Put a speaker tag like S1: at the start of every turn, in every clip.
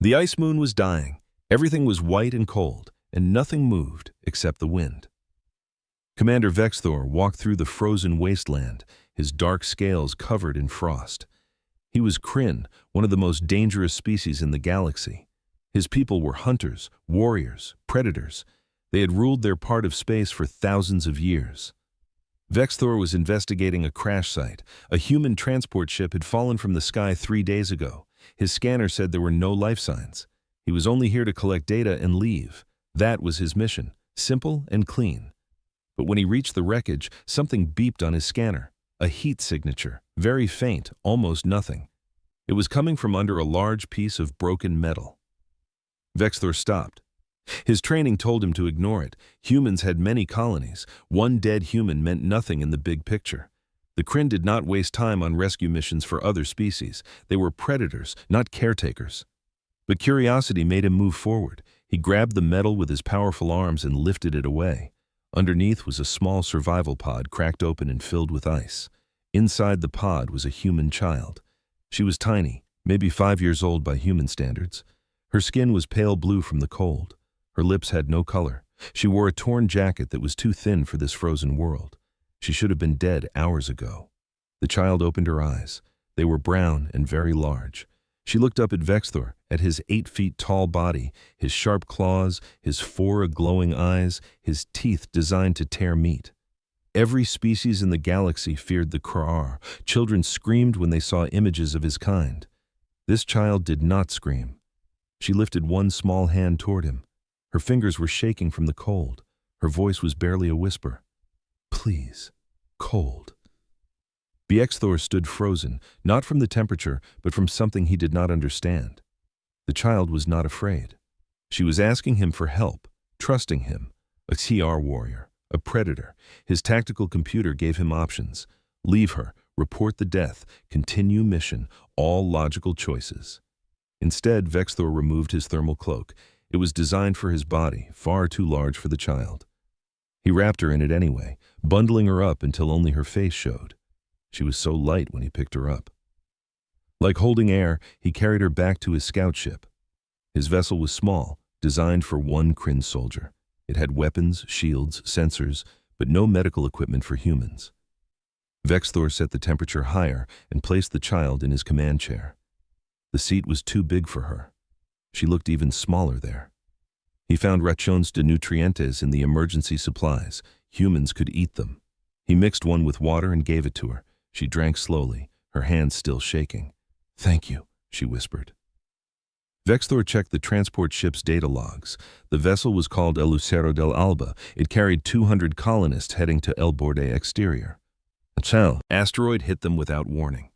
S1: The ice moon was dying. Everything was white and cold, and nothing moved except the wind. Commander Vexthor walked through the frozen wasteland, his dark scales covered in frost. He was Kryn, one of the most dangerous species in the galaxy. His people were hunters, warriors, predators. They had ruled their part of space for thousands of years. Vexthor was investigating a crash site. A human transport ship had fallen from the sky 3 days ago. His scanner said there were no life signs. He was only here to collect data and leave. That was his mission, simple and clean. But when he reached the wreckage, something beeped on his scanner. A heat signature, very faint, almost nothing. It was coming from under a large piece of broken metal. Vexthor stopped. His training told him to ignore it. Humans had many colonies. One dead human meant nothing in the big picture. The Kryn did not waste time on rescue missions for other species. They were predators, not caretakers. But curiosity made him move forward. He grabbed the metal with his powerful arms and lifted it away. Underneath was a small survival pod cracked open and filled with ice. Inside the pod was a human child. She was tiny, maybe 5 years old by human standards. Her skin was pale blue from the cold. Her lips had no color. She wore a torn jacket that was too thin for this frozen world. She should have been dead hours ago. The child opened her eyes. They were brown and very large. She looked up at Vexthor, at his 8 feet tall body, his sharp claws, his 4 glowing eyes, his teeth designed to tear meat. Every species in the galaxy feared the Kryn. Children screamed when they saw images of his kind. This child did not scream. She lifted one small hand toward him. Her fingers were shaking from the cold. Her voice was barely a whisper. Please, cold. Vexthor stood frozen, not from the temperature, but from something he did not understand. The child was not afraid. She was asking him for help, trusting him. A TR warrior, a predator. His tactical computer gave him options. Leave her, report the death, continue mission, all logical choices. Instead, Vexthor removed his thermal cloak. It was designed for his body, far too large for the child. He wrapped her in it anyway, bundling her up until only her face showed. She was so light when he picked her up. Like holding air, he carried her back to his scout ship. His vessel was small, designed for one Kryn soldier. It had weapons, shields, sensors, but no medical equipment for humans. Vexthor set the temperature higher and placed the child in his command chair. The seat was too big for her. She looked even smaller there. He found raciones de nutrientes in the emergency supplies. Humans could eat them. He mixed one with water and gave it to her. She drank slowly, her hands still shaking. Thank you, she whispered. Vexthor checked the transport ship's data logs. The vessel was called El Lucero del Alba. It carried 200 colonists heading to El Borde Exterior. A asteroid hit them without warning.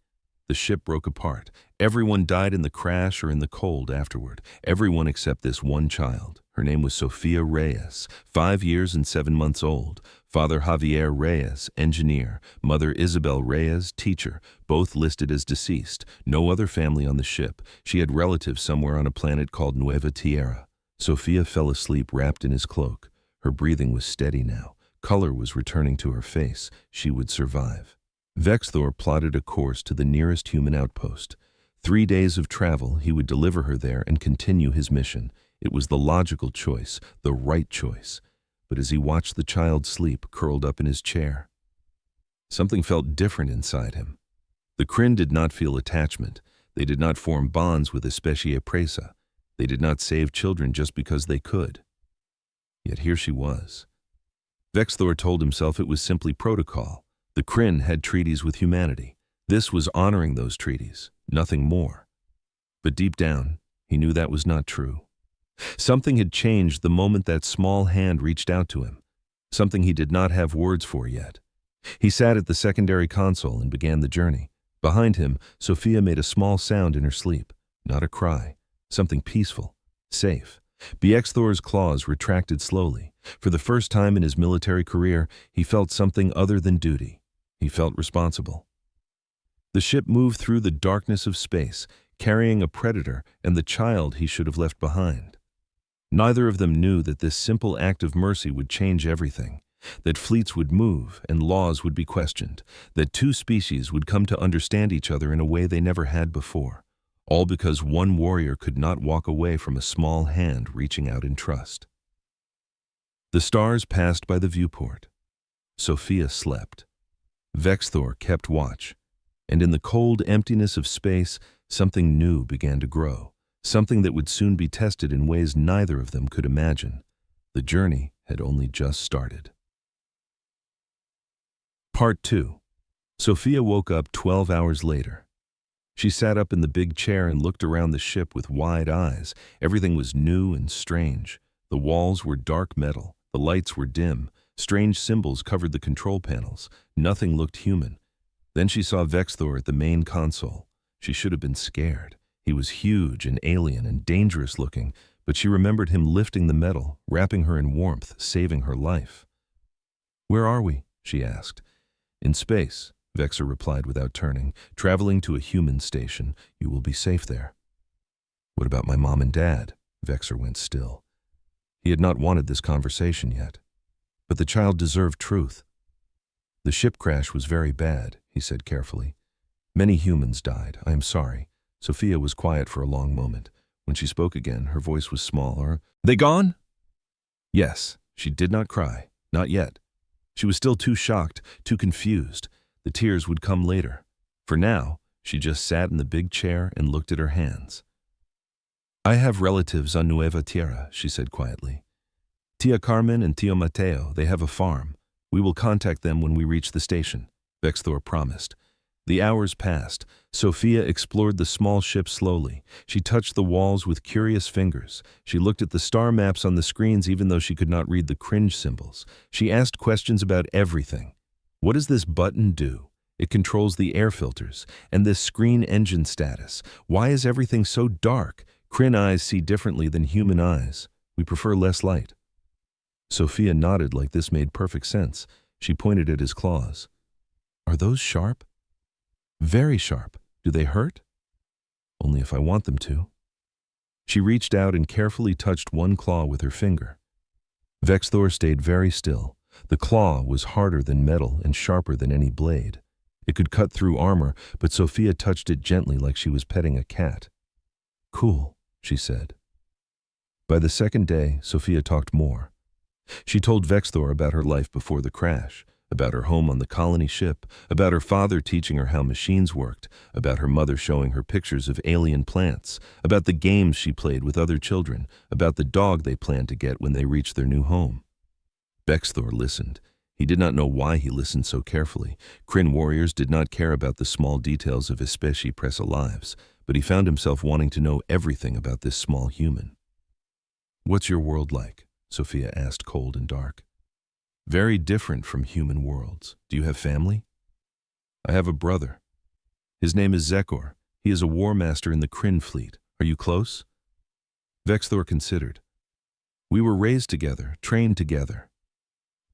S1: The ship broke apart. Everyone died in the crash or in the cold afterward. Everyone except this one child. Her name was Sofia Reyes, 5 years and 7 months old. Father Javier Reyes, engineer. Mother Isabel Reyes, teacher. Both listed as deceased. No other family on the ship. She had relatives somewhere on a planet called Nueva Tierra. Sofia fell asleep wrapped in his cloak. Her breathing was steady now. Color was returning to her face. She would survive. Vexthor plotted a course to the nearest human outpost. 3 days of travel, he would deliver her there and continue his mission. It was the logical choice, the right choice. But as he watched the child sleep, curled up in his chair, something felt different inside him. The Kryn did not feel attachment. They did not form bonds with especie presa. They did not save children just because they could. Yet here she was. Vexthor told himself it was simply protocol. The Kryn had treaties with humanity. This was honoring those treaties, nothing more. But deep down, he knew that was not true. Something had changed the moment that small hand reached out to him, something he did not have words for yet. He sat at the secondary console and began the journey. Behind him, Sofia made a small sound in her sleep, not a cry, something peaceful, safe. Vexthor's claws retracted slowly. For the first time in his military career, he felt something other than duty. He felt responsible. The ship moved through the darkness of space, carrying a predator and the child he should have left behind. Neither of them knew that this simple act of mercy would change everything, that fleets would move and laws would be questioned, that two species would come to understand each other in a way they never had before. all because one warrior could not walk away from a small hand reaching out in trust. The stars passed by the viewport. Sophia slept. Vexthor kept watch, and in the cold emptiness of space, something new began to grow, something that would soon be tested in ways neither of them could imagine. The journey had only just started. Part 2. Sophia woke up 12 hours later. She sat up in the big chair and looked around the ship with wide eyes. Everything was new and strange. The walls were dark metal, the lights were dim, strange symbols covered the control panels. Nothing looked human. Then she saw Vexthor at the main console. She should have been scared. He was huge and alien and dangerous looking, but she remembered him lifting the metal, wrapping her in warmth, saving her life. "Where are we?" she asked. "In space," Vexthor replied without turning. "Traveling to a human station. You will be safe there." "What about my mom and dad?" Vexthor went still. He had not wanted this conversation yet. But the child deserved truth. "The ship crash was very bad," he said carefully. "Many humans died. I am sorry." Sophia was quiet for a long moment. When she spoke again, her voice was small. "Are they gone?" Yes, she did not cry. Not yet. She was still too shocked, too confused. The tears would come later. For now, she just sat in the big chair and looked at her hands. "I have relatives on Nueva Tierra," she said quietly. "Tia Carmen and Tio Mateo, they have a farm. We will contact them when we reach the station," Vexthor promised. The hours passed. Sophia explored the small ship slowly. She touched the walls with curious fingers. She looked at the star maps on the screens even though she could not read the cringe symbols. She asked questions about everything. What does this button do? It controls the air filters. And this screen engine status. Why is everything so dark? Kryn eyes see differently than human eyes. We prefer less light. Sophia nodded like this made perfect sense. She pointed at his claws. "Are those sharp?" "Very sharp. Do they hurt?" "Only if I want them to." She reached out and carefully touched one claw with her finger. Vexthor stayed very still. The claw was harder than metal and sharper than any blade. It could cut through armor, but Sophia touched it gently like she was petting a cat. "Cool," she said. By the second day, Sophia talked more. She told Vexthor about her life before the crash, about her home on the colony ship, about her father teaching her how machines worked, about her mother showing her pictures of alien plants, about the games she played with other children, about the dog they planned to get when they reached their new home. Vexthor listened. He did not know why he listened so carefully. Kryn warriors did not care about the small details of especie presa lives, but he found himself wanting to know everything about this small human. "What's your world like?" Sophia asked, cold and dark. "Very different from human worlds. Do you have family?" "I have a brother. His name is Zekor. He is a war master in the Kryn fleet. Are you close?" Vexthor considered. "We were raised together, trained together.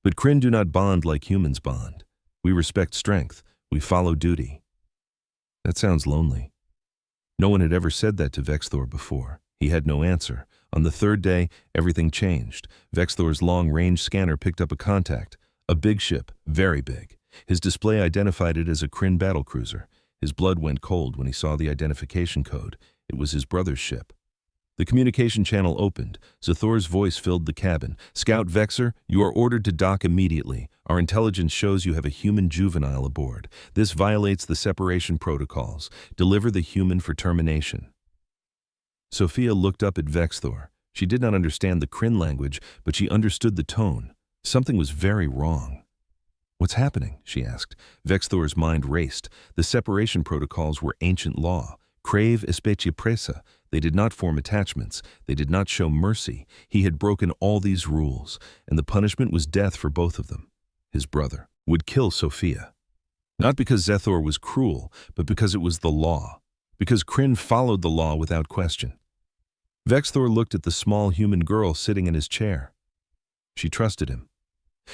S1: But Kryn do not bond like humans bond. We respect strength. We follow duty." "That sounds lonely." No one had ever said that to Vexthor before. He had no answer. On the third day, everything changed. Vexthor's long-range scanner picked up a contact. A big ship, very big. His display identified it as a Kryn battlecruiser. His blood went cold when he saw the identification code. It was his brother's ship. The communication channel opened. Zethor's voice filled the cabin. "Scout Vexthor, you are ordered to dock immediately. Our intelligence shows you have a human juvenile aboard. This violates the separation protocols. Deliver the human for termination." Sophia looked up at Vexthor. She did not understand the Kryn language, but she understood the tone. Something was very wrong. "What's happening?" she asked. Vexthor's mind raced. The separation protocols were ancient law. Crave especie presa. They did not form attachments. They did not show mercy. He had broken all these rules, and the punishment was death for both of them. His brother would kill Sophia. Not because Zethor was cruel, but because it was the law. Because Kryn followed the law without question. Vexthor looked at the small human girl sitting in his chair. She trusted him.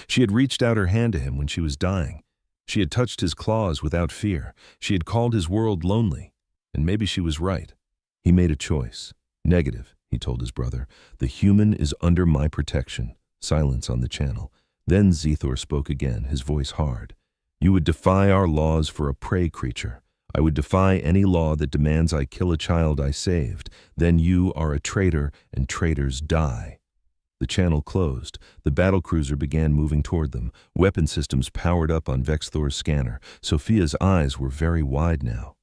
S1: She had reached out her hand to him when she was dying. She had touched his claws without fear. She had called his world lonely. And maybe she was right. He made a choice. "Negative," he told his brother. "The human is under my protection." Silence on the channel. Then Zethor spoke again, his voice hard. "You would defy our laws for a prey creature. I would defy any law that demands I kill a child I saved. Then you are a traitor, and traitors die." The channel closed. The battlecruiser began moving toward them. Weapon systems powered up on Vexthor's scanner. Sophia's eyes were very wide now.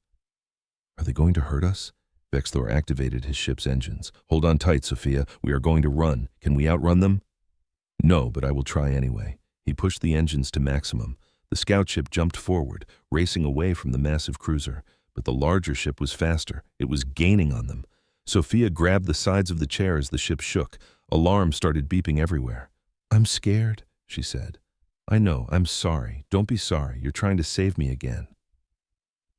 S1: "Are they going to hurt us?" Vexthor activated his ship's engines. "Hold on tight, Sophia. We are going to run. Can we outrun them?" "No, but I will try anyway." He pushed the engines to maximum. The scout ship jumped forward, racing away from the massive cruiser. But the larger ship was faster. It was gaining on them. Sophia grabbed the sides of the chair as the ship shook. Alarms started beeping everywhere. "I'm scared," she said. "I know, I'm sorry. Don't be sorry. You're trying to save me again."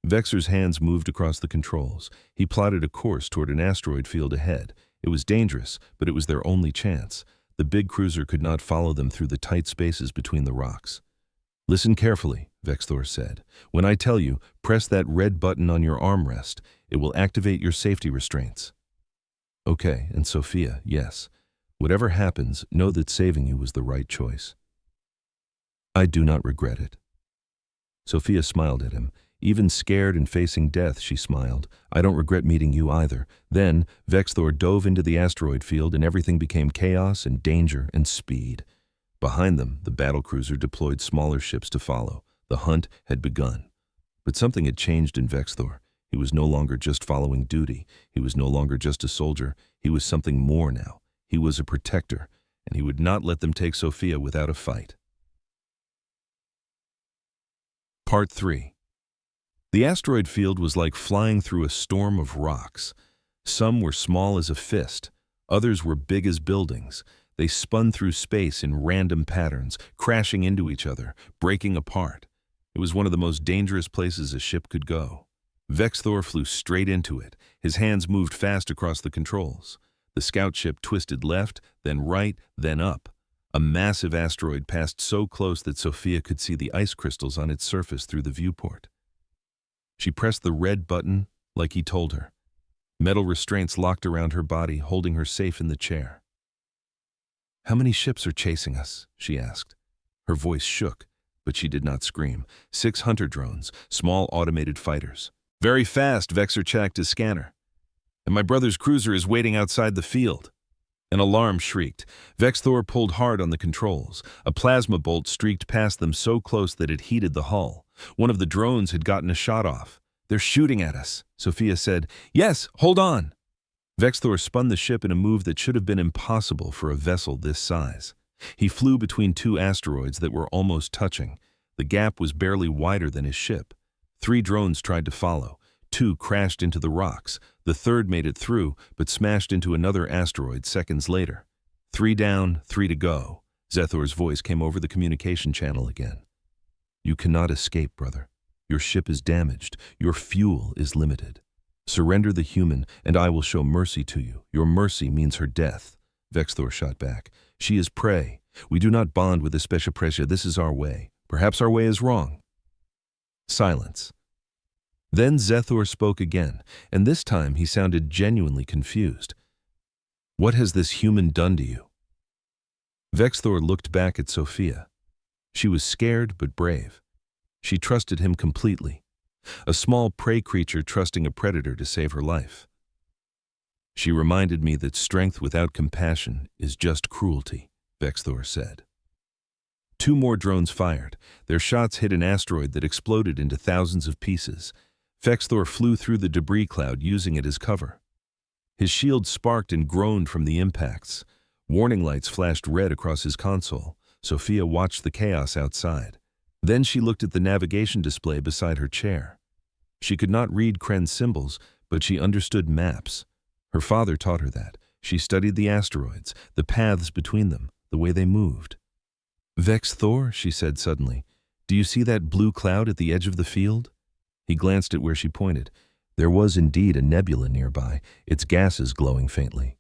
S1: Vexthor's hands moved across the controls. He plotted a course toward an asteroid field ahead. It was dangerous, but it was their only chance. The big cruiser could not follow them through the tight spaces between the rocks. "Listen carefully," Vexthor said. "When I tell you, press that red button on your armrest. It will activate your safety restraints." "Okay, and Sophia, yes. Whatever happens, know that saving you was the right choice." "I do not regret it." Sophia smiled at him. Even scared and facing death, she smiled. "I don't regret meeting you either." Then, Vexthor dove into the asteroid field and everything became chaos and danger and speed. Behind them, the battlecruiser deployed smaller ships to follow. The hunt had begun. But something had changed in Vexthor. He was no longer just following duty. He was no longer just a soldier. He was something more now. He was a protector, and he would not let them take Sophia without a fight. Part 3. The asteroid field was like flying through a storm of rocks. Some were small as a fist. Others were big as buildings. They spun through space in random patterns, crashing into each other, breaking apart. It was one of the most dangerous places a ship could go. Vexthor flew straight into it. His hands moved fast across the controls. The scout ship twisted left, then right, then up. A massive asteroid passed so close that Sophia could see the ice crystals on its surface through the viewport. She pressed the red button like he told her. Metal restraints locked around her body, holding her safe in the chair. "How many ships are chasing us?" she asked. Her voice shook, but she did not scream. 6 hunter drones, small automated fighters. "Very fast," Vexthor checked his scanner. "And my brother's cruiser is waiting outside the field." An alarm shrieked. Vexthor pulled hard on the controls. A plasma bolt streaked past them so close that it heated the hull. One of the drones had gotten a shot off. "They're shooting at us," Sophia said. "Yes, hold on." Vexthor spun the ship in a move that should have been impossible for a vessel this size. He flew between 2 asteroids that were almost touching. The gap was barely wider than his ship. 3 drones tried to follow. 2 crashed into the rocks. The third made it through, but smashed into another asteroid seconds later. 3 down, 3 to go. Zethor's voice came over the communication channel again. "You cannot escape, brother. Your ship is damaged. Your fuel is limited. Surrender the human, and I will show mercy to you. Your mercy means her death." Vexthor shot back. "She is prey. We do not bond with a special pressure. This is our way. Perhaps our way is wrong." Silence. Then Zethor spoke again, and this time he sounded genuinely confused. "What has this human done to you?" Vexthor looked back at Sophia. She was scared but brave. She trusted him completely. A small prey creature trusting a predator to save her life. "She reminded me that strength without compassion is just cruelty," Vexthor said. 2 more drones fired. Their shots hit an asteroid that exploded into thousands of pieces. Vexthor flew through the debris cloud, using it as cover. His shield sparked and groaned from the impacts. Warning lights flashed red across his console. Sophia watched the chaos outside. Then she looked at the navigation display beside her chair. She could not read Kryn's symbols, but she understood maps. Her father taught her that. She studied the asteroids, the paths between them, the way they moved. "Vexthor," she said suddenly, "do you see that blue cloud at the edge of the field?" He glanced at where she pointed. There was indeed a nebula nearby, its gases glowing faintly.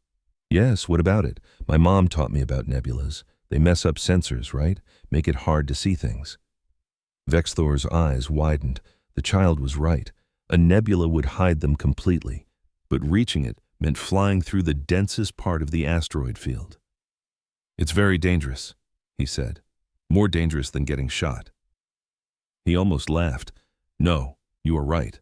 S1: "Yes, what about it? My mom taught me about nebulas. They mess up sensors, right? Make it hard to see things." Vexthor's eyes widened. The child was right. A nebula would hide them completely, but reaching it meant flying through the densest part of the asteroid field. "It's very dangerous," he said. "More dangerous than getting shot." He almost laughed. "No, you are right.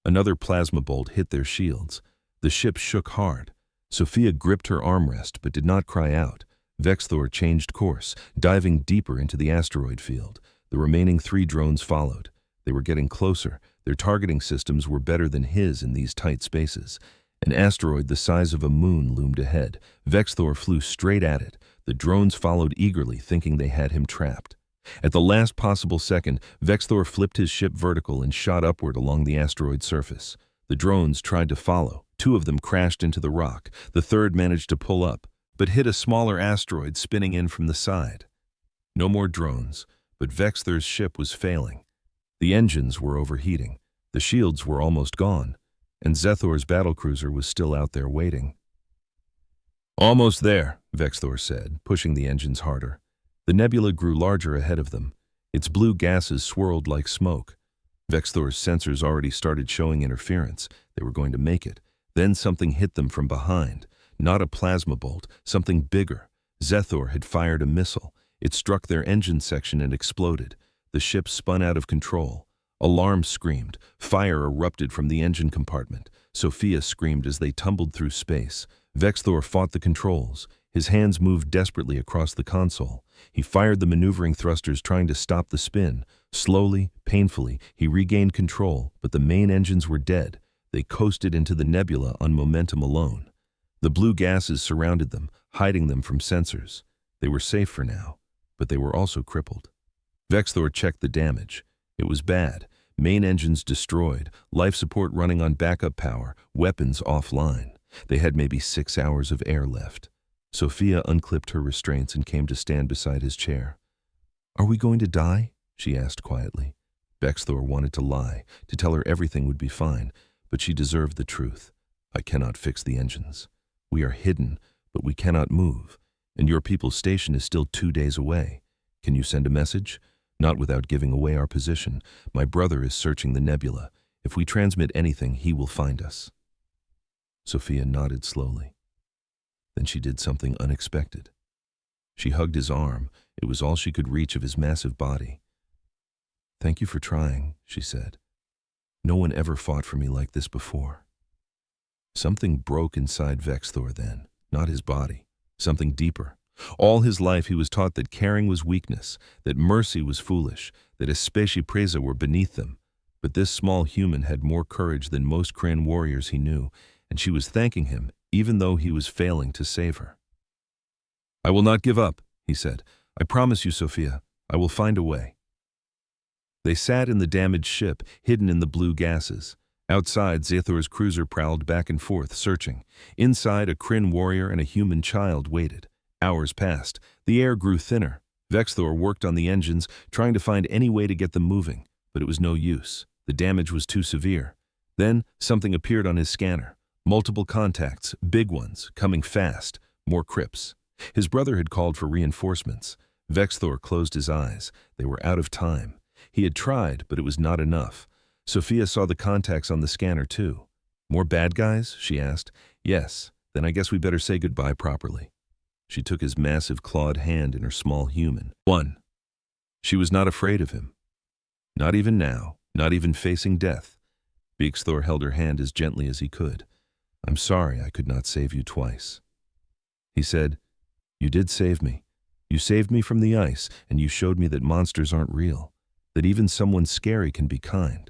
S1: Another plasma bolt hit their shields. The ship shook hard. Sophia gripped her armrest but did not cry out. Vexthor changed course, diving deeper into the asteroid field. The remaining 3 drones followed. They were getting closer. Their targeting systems were better than his in these tight spaces. An asteroid the size of a moon loomed ahead. Vexthor flew straight at it. The drones followed eagerly, thinking they had him trapped. At the last possible second, Vexthor flipped his ship vertical and shot upward along the asteroid surface. The drones tried to follow. 2 of them crashed into the rock. The third managed to pull up, but hit a smaller asteroid spinning in from the side. No more drones, but Vexthor's ship was failing. The engines were overheating. The shields were almost gone, and Zethor's battlecruiser was still out there waiting. "Almost there," Vexthor said, pushing the engines harder. The nebula grew larger ahead of them. Its blue gases swirled like smoke. Vexthor's sensors already started showing interference. They were going to make it. Then something hit them from behind. Not a plasma bolt, something bigger. Zethor had fired a missile. It struck their engine section and exploded. The ship spun out of control. Alarms screamed. Fire erupted from the engine compartment. Sophia screamed as they tumbled through space. Vexthor fought the controls. His hands moved desperately across the console. He fired the maneuvering thrusters, trying to stop the spin. Slowly, painfully, he regained control, but the main engines were dead. They coasted into the nebula on momentum alone. The blue gases surrounded them, hiding them from sensors. They were safe for now, but they were also crippled. Vexthor checked the damage. It was bad. Main engines destroyed, life support running on backup power, weapons offline. They had maybe 6 hours of air left. Sophia unclipped her restraints and came to stand beside his chair. "Are we going to die?" she asked quietly. Vexthor wanted to lie, to tell her everything would be fine, but she deserved the truth. "I cannot fix the engines. We are hidden, but we cannot move, and your people's station is still 2 days away. Can you send a message? Not without giving away our position. My brother is searching the nebula. If we transmit anything, he will find us." Sophia nodded slowly. Then she did something unexpected. She hugged his arm. It was all she could reach of his massive body. "Thank you for trying," she said. "No one ever fought for me like this before." Something broke inside Vexthor then, not his body, something deeper. All his life he was taught that caring was weakness, that mercy was foolish, that especie presa were beneath them. But this small human had more courage than most Kryn warriors he knew, and she was thanking him, even though he was failing to save her. "I will not give up," he said. "I promise you, Sophia, I will find a way." They sat in the damaged ship, hidden in the blue gases. Outside, Zethor's cruiser prowled back and forth, searching. Inside, a Kryn warrior and a human child waited. Hours passed. The air grew thinner. Vexthor worked on the engines, trying to find any way to get them moving, but it was no use. The damage was too severe. Then, something appeared on his scanner. Multiple contacts, big ones, coming fast, more crypts. His brother had called for reinforcements. Vexthor closed his eyes. They were out of time. He had tried, but it was not enough. Sophia saw the contacts on the scanner too. "More bad guys?" she asked. "Yes, then I guess we better say goodbye properly." She took his massive clawed hand in her small human. "One." She was not afraid of him. Not even now, not even facing death. Vexthor held her hand as gently as he could. "I'm sorry I could not save you twice." He said, "You did save me. You saved me from the ice, and you showed me that monsters aren't real, that even someone scary can be kind."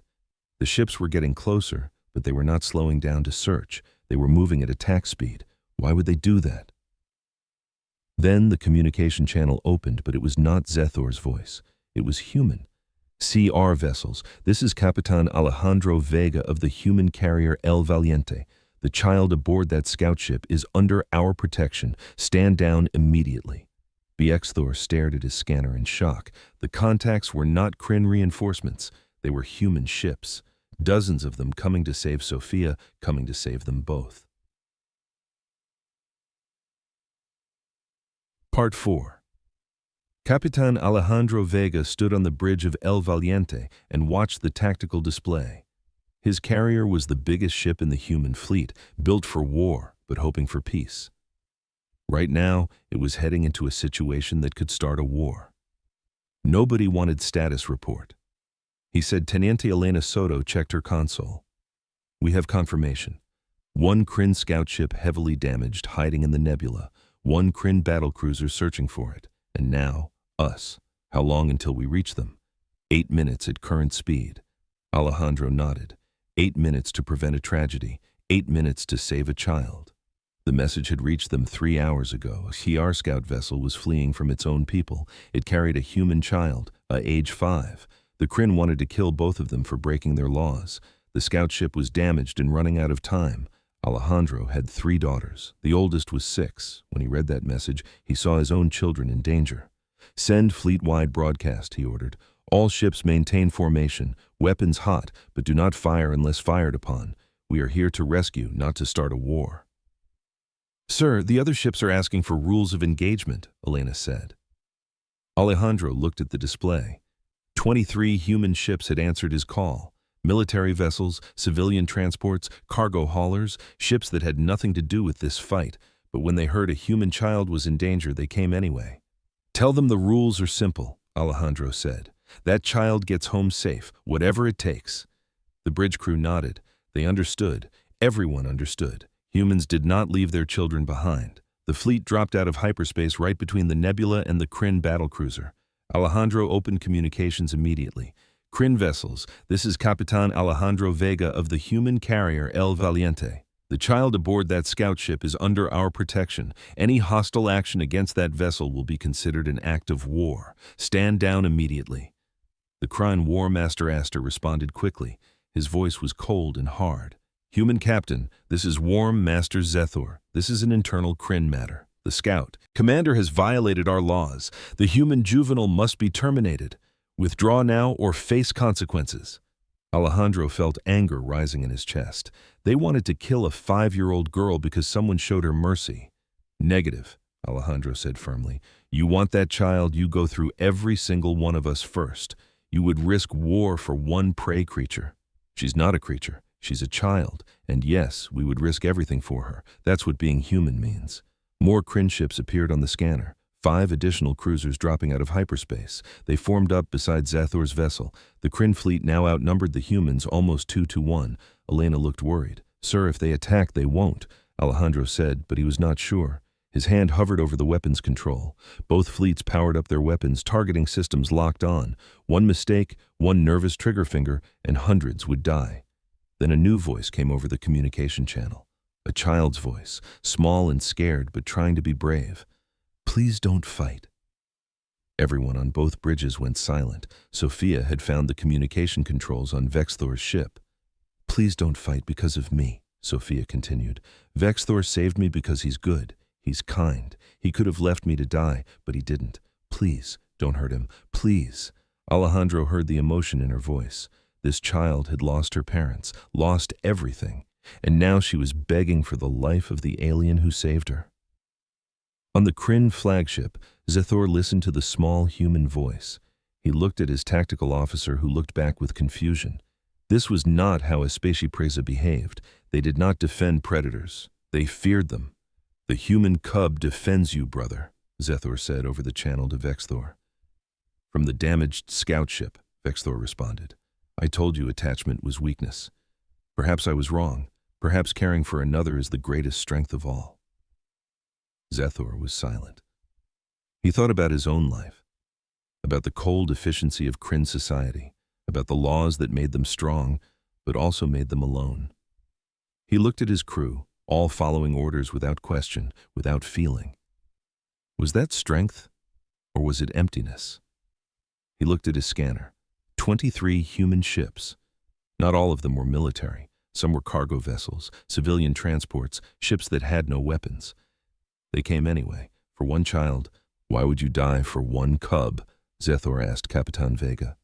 S1: The ships were getting closer, but they were not slowing down to search. They were moving at attack speed. Why would they do that? Then the communication channel opened, but it was not Zethor's voice. It was human. "CR vessels, this is Capitan Alejandro Vega of the human carrier El Valiente. The child aboard that scout ship is under our protection. Stand down immediately." Vexthor stared at his scanner in shock. The contacts were not Kryn reinforcements. They were human ships. Dozens of them coming to save Sophia, coming to save them both. Part 4. Capitan Alejandro Vega stood on the bridge of El Valiente and watched the tactical display. His carrier was the biggest ship in the human fleet, built for war, but hoping for peace. Right now, it was heading into a situation that could start a war. Nobody wanted status report. He said Teniente Elena Soto checked her console. We have confirmation. One Kryn scout ship heavily damaged, hiding in the nebula. One Kryn battlecruiser searching for it. And now, us. How long until we reach them? 8 minutes at current speed. Alejandro nodded. 8 minutes to prevent a tragedy. 8 minutes to save a child. The message had reached them 3 hours ago. A Shi'ar scout vessel was fleeing from its own people. It carried a human child, age 5. The Kryn wanted to kill both of them for breaking their laws. The scout ship was damaged and running out of time. Alejandro had 3 daughters. The oldest was 6. When he read that message, he saw his own children in danger. Send fleet-wide broadcast, he ordered. All ships maintain formation, weapons hot, but do not fire unless fired upon. We are here to rescue, not to start a war. Sir, the other ships are asking for rules of engagement, Elena said. Alejandro looked at the display. 23 human ships had answered his call. Military vessels, civilian transports, cargo haulers, ships that had nothing to do with this fight, but when they heard a human child was in danger, they came anyway. Tell them the rules are simple, Alejandro said. That child gets home safe, whatever it takes. The bridge crew nodded. They understood. Everyone understood. Humans did not leave their children behind. The fleet dropped out of hyperspace right between the nebula and the Kryn battlecruiser. Alejandro opened communications immediately. Kryn vessels, this is Capitan Alejandro Vega of the human carrier El Valiente. The child aboard that scout ship is under our protection. Any hostile action against that vessel will be considered an act of war. Stand down immediately. The Kryn War Master Aster responded quickly. His voice was cold and hard. Human Captain, this is Warm Master Vexthor. This is an internal Kryn matter. The scout. Commander has violated our laws. The human juvenile must be terminated. Withdraw now or face consequences. Alejandro felt anger rising in his chest. They wanted to kill a 5-year-old girl because someone showed her mercy. Negative, Alejandro said firmly. You want that child, you go through every single one of us first. You would risk war for one prey creature. She's not a creature. She's a child, and yes, we would risk everything for her. That's what being human means. More Kryn ships appeared on the scanner. 5 additional cruisers dropping out of hyperspace. They formed up beside Vexthor's vessel. The Kryn fleet now outnumbered the humans almost 2 to 1. Elena looked worried. Sir, if they attack, they won't, Alejandro said, but he was not sure. His hand hovered over the weapons control. Both fleets powered up their weapons, targeting systems locked on. One mistake, one nervous trigger finger, and hundreds would die. Then a new voice came over the communication channel. A child's voice, small and scared, but trying to be brave. Please don't fight. Everyone on both bridges went silent. Sophia had found the communication controls on Vexthor's ship. Please don't fight because of me, Sophia continued. Vexthor saved me because he's good. He's kind. He could have left me to die, but he didn't. Please, don't hurt him. Please. Alejandro heard the emotion in her voice. This child had lost her parents, lost everything, and now she was begging for the life of the alien who saved her. On the Kryn flagship, Vexthor listened to the small human voice. He looked at his tactical officer, who looked back with confusion. This was not how a spaceship presa behaved. They did not defend predators. They feared them. The human cub defends you, brother, Vexthor said over the channel to Vexthor. From the damaged scout ship, Vexthor responded. I told you attachment was weakness. Perhaps I was wrong. Perhaps caring for another is the greatest strength of all. Vexthor was silent. He thought about his own life, about the cold efficiency of Kryn society, about the laws that made them strong, but also made them alone. He looked at his crew, all following orders without question, without feeling. Was that strength, or was it emptiness? He looked at his scanner. 23 human ships. Not all of them were military. Some were cargo vessels, civilian transports, ships that had no weapons. They came anyway. For one child. Why would you die for one cub? Vexthor asked Capitan Vega.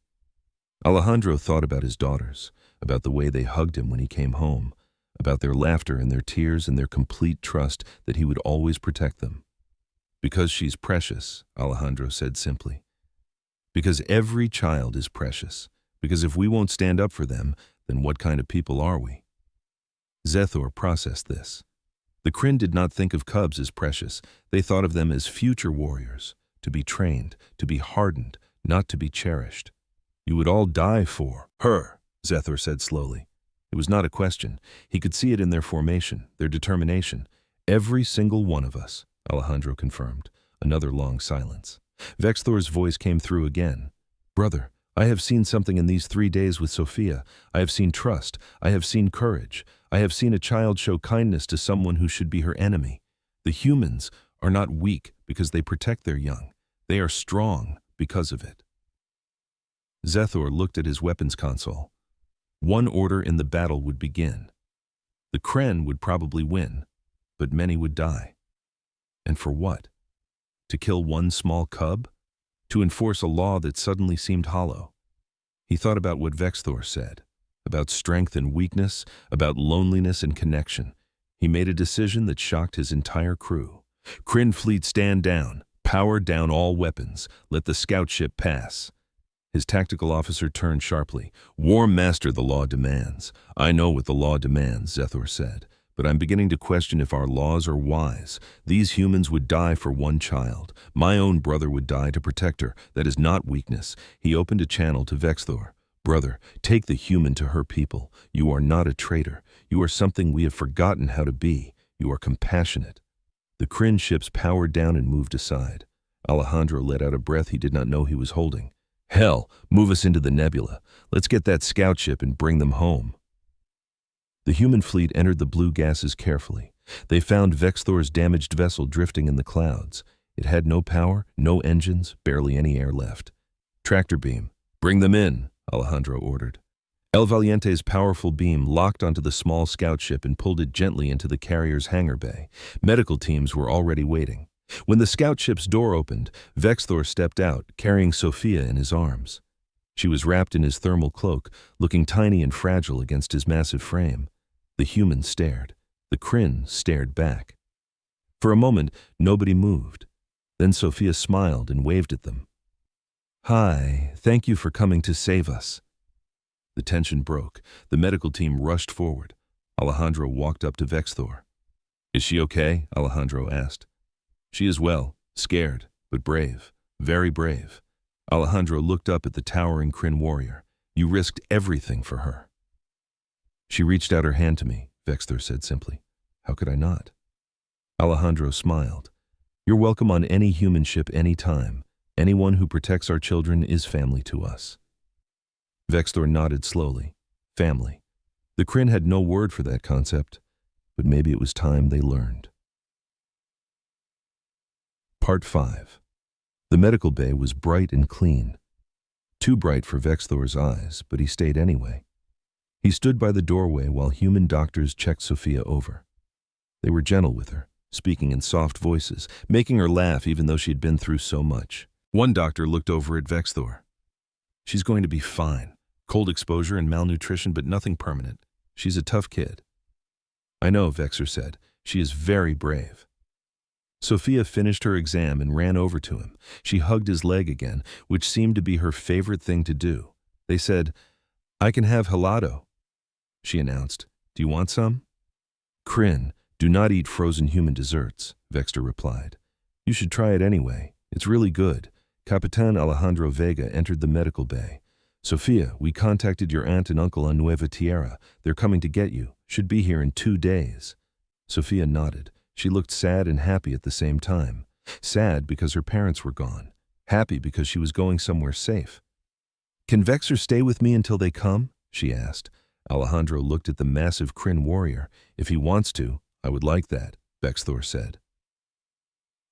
S1: Alejandro thought about his daughters, about the way they hugged him when he came home, about their laughter and their tears and their complete trust that he would always protect them. Because she's precious, Alejandro said simply. Because every child is precious. Because if we won't stand up for them, then what kind of people are we? Vexthor processed this. The Kryn did not think of cubs as precious. They thought of them as future warriors, to be trained, to be hardened, not to be cherished. You would all die for her, Vexthor said slowly. It was not a question. He could see it in their formation, their determination. Every single one of us, Alejandro confirmed. Another long silence. Vexthor's voice came through again. Brother, I have seen something in these 3 days with Sophia. I have seen trust. I have seen courage. I have seen a child show kindness to someone who should be her enemy. The humans are not weak because they protect their young. They are strong because of it. Vexthor looked at his weapons console. One order in the battle would begin. The Kryn would probably win, but many would die. And for what? To kill one small cub? To enforce a law that suddenly seemed hollow? He thought about what Vexthor said, about strength and weakness, about loneliness and connection. He made a decision that shocked his entire crew. Kryn fleet, stand down. Power down all weapons. Let the scout ship pass. His tactical officer turned sharply. War Master, the law demands. I know what the law demands, Vexthor said, but I'm beginning to question if our laws are wise. These humans would die for one child. My own brother would die to protect her. That is not weakness. He opened a channel to Vexthor. Brother, take the human to her people. You are not a traitor. You are something we have forgotten how to be. You are compassionate. The Kryn ships powered down and moved aside. Alejandro let out a breath he did not know he was holding. Hell, move us into the nebula. Let's get that scout ship and bring them home. The human fleet entered the blue gases carefully. They found Vexthor's damaged vessel drifting in the clouds. It had no power, no engines, barely any air left. Tractor beam. Bring them in, Alejandro ordered. El Valiente's powerful beam locked onto the small scout ship and pulled it gently into the carrier's hangar bay. Medical teams were already waiting. When the scout ship's door opened, Vexthor stepped out, carrying Sophia in his arms. She was wrapped in his thermal cloak, looking tiny and fragile against his massive frame. The human stared. The Kryn stared back. For a moment, nobody moved. Then Sophia smiled and waved at them. Hi, thank you for coming to save us. The tension broke. The medical team rushed forward. Alejandro walked up to Vexthor. Is she okay? Alejandro asked. She is well, scared, but brave, very brave. Alejandro looked up at the towering Kryn warrior. You risked everything for her. She reached out her hand to me, Vexthor said simply. How could I not? Alejandro smiled. You're welcome on any human ship any time. Anyone who protects our children is family to us. Vexthor nodded slowly. Family. The Kryn had no word for that concept, but maybe it was time they learned. Part 5. The medical bay was bright and clean. Too bright for Vexthor's eyes, but he stayed anyway. He stood by the doorway while human doctors checked Sophia over. They were gentle with her, speaking in soft voices, making her laugh even though she had been through so much. One doctor looked over at Vexthor. She's going to be fine. Cold exposure and malnutrition, but nothing permanent. She's a tough kid. I know, Vexthor said. She is very brave. Sophia finished her exam and ran over to him. She hugged his leg again, which seemed to be her favorite thing to do. They said, I can have helado, she announced. Do you want some? Kryn, do not eat frozen human desserts, Vexthor replied. You should try it anyway. It's really good. Capitan Alejandro Vega entered the medical bay. Sophia, we contacted your aunt and uncle on Nueva Tierra. They're coming to get you. Should be here in 2 days. Sophia nodded. She looked sad and happy at the same time. Sad because her parents were gone. Happy because she was going somewhere safe. Can Vexthor stay with me until they come? She asked. Alejandro looked at the massive Kryn warrior. If he wants to, I would like that, Vexthor said.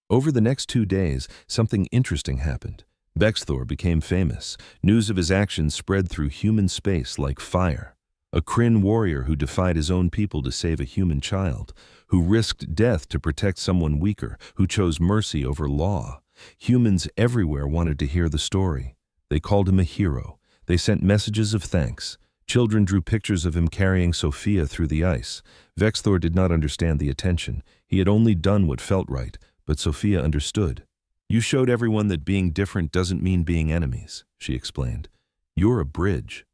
S1: Over the next 2 days, something interesting happened. Vexthor became famous. News of his actions spread through human space like fire. A Kryn warrior who defied his own people to save a human child, who risked death to protect someone weaker, who chose mercy over law. Humans everywhere wanted to hear the story. They called him a hero. They sent messages of thanks. Children drew pictures of him carrying Sophia through the ice. Vexthor did not understand the attention. He had only done what felt right, but Sophia understood. You showed everyone that being different doesn't mean being enemies, she explained. You're a bridge.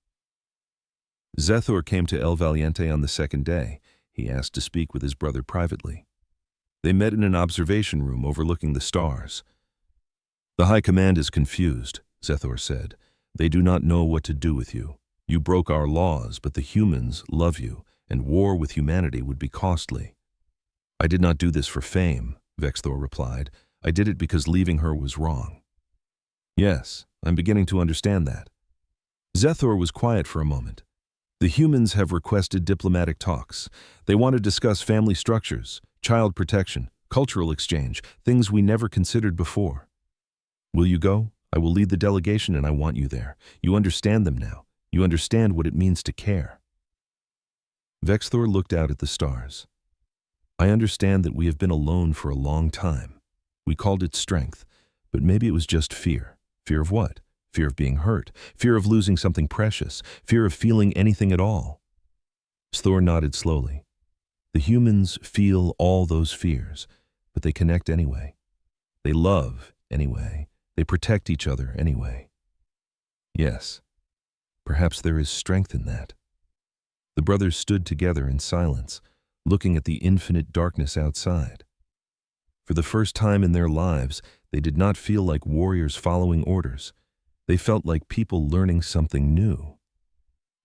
S1: Vexthor came to El Valiente on the 2nd day. He asked to speak with his brother privately. They met in an observation room overlooking the stars. The High Command is confused, Vexthor said. They do not know what to do with you. You broke our laws, but the humans love you, and war with humanity would be costly. I did not do this for fame, Vexthor replied. I did it because leaving her was wrong. Yes, I'm beginning to understand that. Zethor was quiet for a moment. The humans have requested diplomatic talks. They want to discuss family structures, child protection, cultural exchange, things we never considered before. Will you go? I will lead the delegation and I want you there. You understand them now. You understand what it means to care. Vexthor looked out at the stars. I understand that we have been alone for a long time. We called it strength, but maybe it was just fear. Fear of what? Fear of being hurt, fear of losing something precious, fear of feeling anything at all. Thor nodded slowly. The humans feel all those fears, but they connect anyway. They love anyway. They protect each other anyway. Yes, perhaps there is strength in that. The brothers stood together in silence, looking at the infinite darkness outside. For the first time in their lives, they did not feel like warriors following orders. They felt like people learning something new.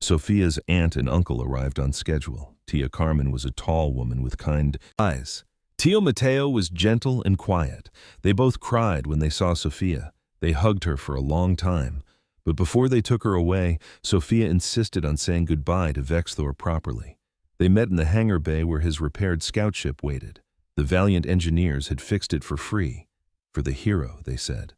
S1: Sophia's aunt and uncle arrived on schedule. Tia Carmen was a tall woman with kind eyes. Tio Mateo was gentle and quiet. They both cried when they saw Sophia. They hugged her for a long time. But before they took her away, Sophia insisted on saying goodbye to Vexthor properly. They met in the hangar bay where his repaired scout ship waited. The valiant engineers had fixed it for free. For the hero, they said.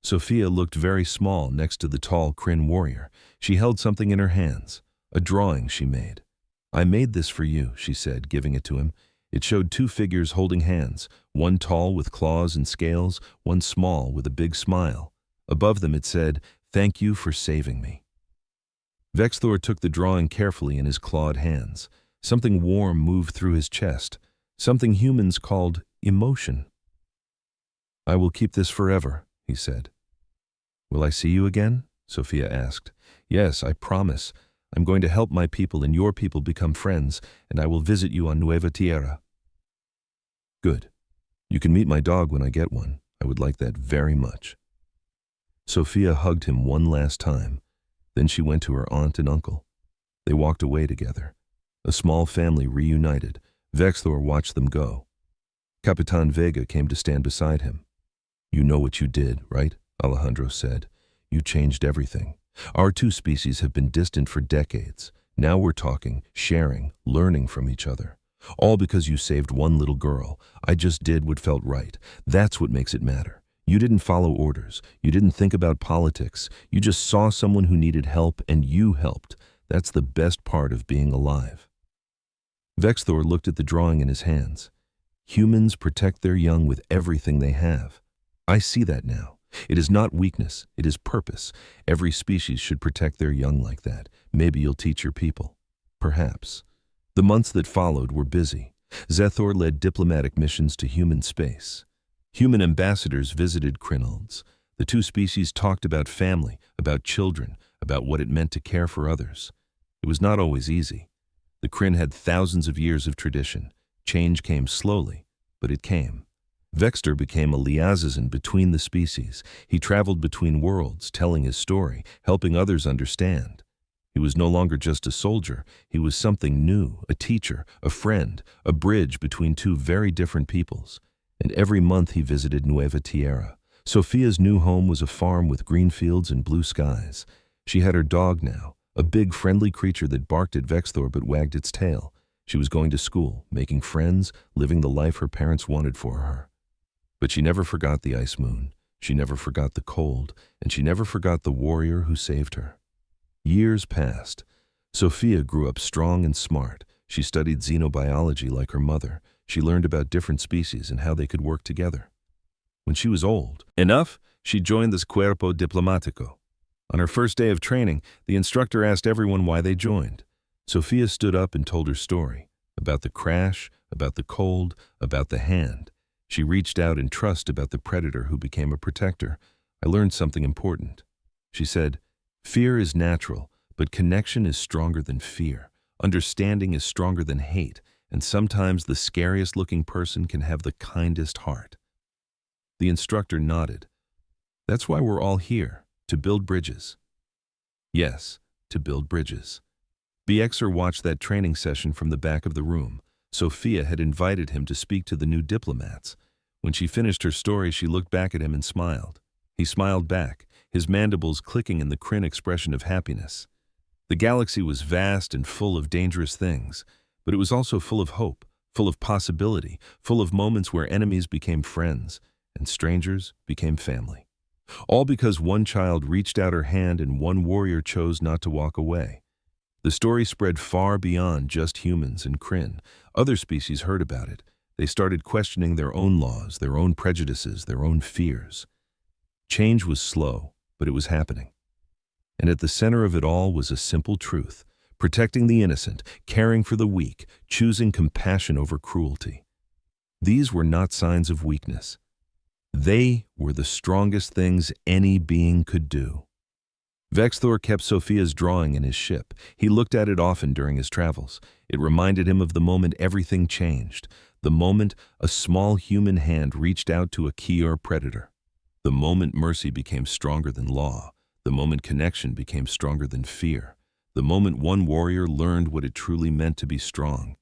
S1: Sophia looked very small next to the tall Kryn warrior. She held something in her hands, a drawing she made. I made this for you, she said, giving it to him. It showed two figures holding hands, one tall with claws and scales, one small with a big smile. Above them it said, "Thank you for saving me." Vexthor took the drawing carefully in his clawed hands. Something warm moved through his chest, something humans called emotion. I will keep this forever, he said. Will I see you again? Sophia asked. Yes, I promise. I'm going to help my people and your people become friends, and I will visit you on Nueva Tierra. Good. You can meet my dog when I get one. I would like that very much. Sophia hugged him one last time. Then she went to her aunt and uncle. They walked away together. A small family reunited. Vexthor watched them go. Capitan Vega came to stand beside him. You know what you did, right? Alejandro said. You changed everything. Our two species have been distant for decades. Now we're talking, sharing, learning from each other. All because you saved one little girl. I just did what felt right. That's what makes it matter. You didn't follow orders. You didn't think about politics. You just saw someone who needed help and you helped. That's the best part of being alive. Vexthor looked at the drawing in his hands. Humans protect their young with everything they have. I see that now. It is not weakness, it is purpose. Every species should protect their young like that. Maybe you'll teach your people. Perhaps. The months that followed were busy. Zethor led diplomatic missions to human space. Human ambassadors visited Krynolds. The two species talked about family, about children, about what it meant to care for others. It was not always easy. The Kryn had thousands of years of tradition. Change came slowly, but it came. Vexthor became a liaison between the species. He traveled between worlds, telling his story, helping others understand. He was no longer just a soldier. He was something new, a teacher, a friend, a bridge between two very different peoples. And every month he visited Nueva Tierra. Sophia's new home was a farm with green fields and blue skies. She had her dog now, a big friendly creature that barked at Vexthor but wagged its tail. She was going to school, making friends, living the life her parents wanted for her. But she never forgot the ice moon, she never forgot the cold, and she never forgot the warrior who saved her. Years passed. Sophia grew up strong and smart. She studied xenobiology like her mother. She learned about different species and how they could work together. When she was old enough, she joined the Cuerpo Diplomático. On her first day of training, the instructor asked everyone why they joined. Sophia stood up and told her story, about the crash, about the cold, about the hand. She reached out in trust about the predator who became a protector. I learned something important. She said, fear is natural, but connection is stronger than fear. Understanding is stronger than hate, and sometimes the scariest looking person can have the kindest heart. The instructor nodded. That's why we're all here, to build bridges. Yes, to build bridges. Vexthor watched that training session from the back of the room. Sophia had invited him to speak to the new diplomats. When she finished her story, she looked back at him and smiled. He smiled back, his mandibles clicking in the Kryn expression of happiness. The galaxy was vast and full of dangerous things, but it was also full of hope, full of possibility, full of moments where enemies became friends and strangers became family. All because one child reached out her hand and one warrior chose not to walk away. The story spread far beyond just humans and Kryn. Other species heard about it. They started questioning their own laws, their own prejudices, their own fears. Change was slow, but it was happening. And at the center of it all was a simple truth: protecting the innocent, caring for the weak, choosing compassion over cruelty. These were not signs of weakness. They were the strongest things any being could do. Vexthor kept Sophia's drawing in his ship. He looked at it often during his travels. It reminded him of the moment everything changed, the moment a small human hand reached out to a Kior predator, the moment mercy became stronger than law, the moment connection became stronger than fear, the moment one warrior learned what it truly meant to be strong.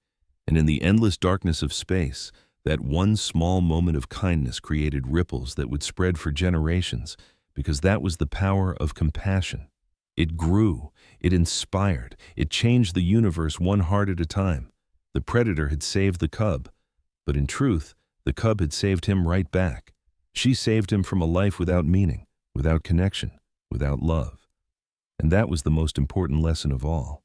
S1: And in the endless darkness of space, that one small moment of kindness created ripples that would spread for generations, because that was the power of compassion. It grew, it inspired, it changed the universe one heart at a time. The predator had saved the cub, but in truth, the cub had saved him right back. She saved him from a life without meaning, without connection, without love. And that was the most important lesson of all.